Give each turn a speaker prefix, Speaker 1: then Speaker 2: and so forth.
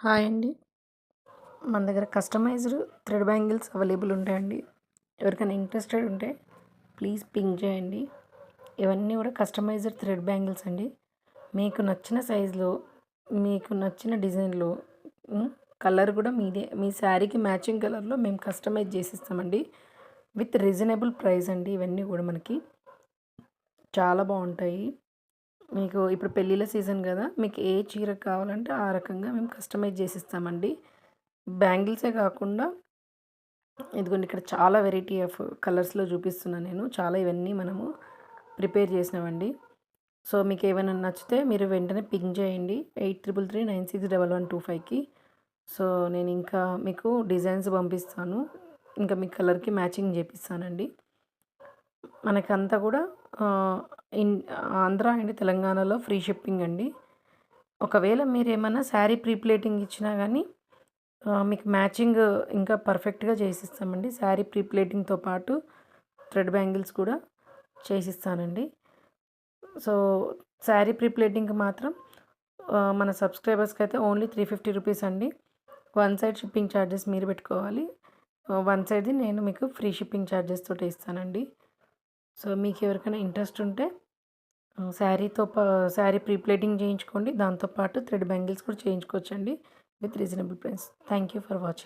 Speaker 1: Hi అండి. మన దగ్గర కస్టమైజ్డ్ థ్రెడ్ బ్యాంగిల్స్ అవైలబుల్ ఉంటాయండి. ఎవరికైనా ఇంట్రెస్టెడ్ ఉంటే ప్లీజ్ పింగ్ చేయండి. ఇవన్నీ కూడా కస్టమైజ్డ్ థ్రెడ్ బ్యాంగిల్స్ అండి. మీకు నచ్చిన సైజులో, మీకు నచ్చిన డిజైన్లో, కలర్ కూడా మీదే, మీ శారీకి మ్యాచింగ్ కలర్లో మేము కస్టమైజ్ చేసిస్తామండి. విత్ రీజనబుల్ ప్రైస్ అండి. ఇవన్నీ కూడా మనకి చాలా బాగుంటాయి. మీకు ఇప్పుడు పెళ్ళిళ్ళ సీజన్ కదా, మీకు ఏ చీర కావాలంటే ఆ రకంగా మేము కస్టమైజ్ చేసిస్తామండి. బ్యాంగిల్సే కాకుండా ఇదిగోండి, ఇక్కడ చాలా వెరైటీ ఆఫ్ కలర్స్లో చూపిస్తున్నాను నేను. చాలా ఇవన్నీ మనము ప్రిపేర్ చేసినామండి. సో మీకు ఏమైనా నచ్చితే మీరు వెంటనే పింగ్ చేయండి 83396112 సో నేను ఇంకా మీకు డిజైన్స్ పంపిస్తాను. ఇంకా మీ కలర్కి మ్యాచింగ్ చేపిస్తానండి. మనకంతా కూడా ఇన్ ఆంధ్ర అండ్ తెలంగాణలో ఫ్రీ షిప్పింగ్ అండి. ఒకవేళ మీరేమన్నా శారీ ప్రీ ప్లేటింగ్ ఇచ్చినా కానీ మీకు మ్యాచింగ్ ఇంకా పర్ఫెక్ట్గా చేసిస్తామండి. శారీ ప్రీ ప్లేటింగ్తో పాటు థ్రెడ్ బ్యాంగిల్స్ కూడా చేసిస్తానండి. సో శారీ ప్రీ ప్లేటింగ్కి మాత్రం మన సబ్స్క్రైబర్స్కి అయితే ఓన్లీ 350 రూపీస్ అండి. వన్ సైడ్ షిప్పింగ్ ఛార్జెస్ మీరు పెట్టుకోవాలి. వన్ సైడ్ది నేను మీకు ఫ్రీ షిప్పింగ్ ఛార్జెస్ తోటి ఇస్తానండి. సో మీకు ఎవరికైనా ఇంట్రెస్ట్ ఉంటే శారీ ప్రీ ప్లేటింగ్ చేయించుకోండి. దాంతోపాటు థ్రెడ్ బ్యాంగిల్స్ కూడా చేయించుకోవచ్చండి with reasonable price. Thank you for watching.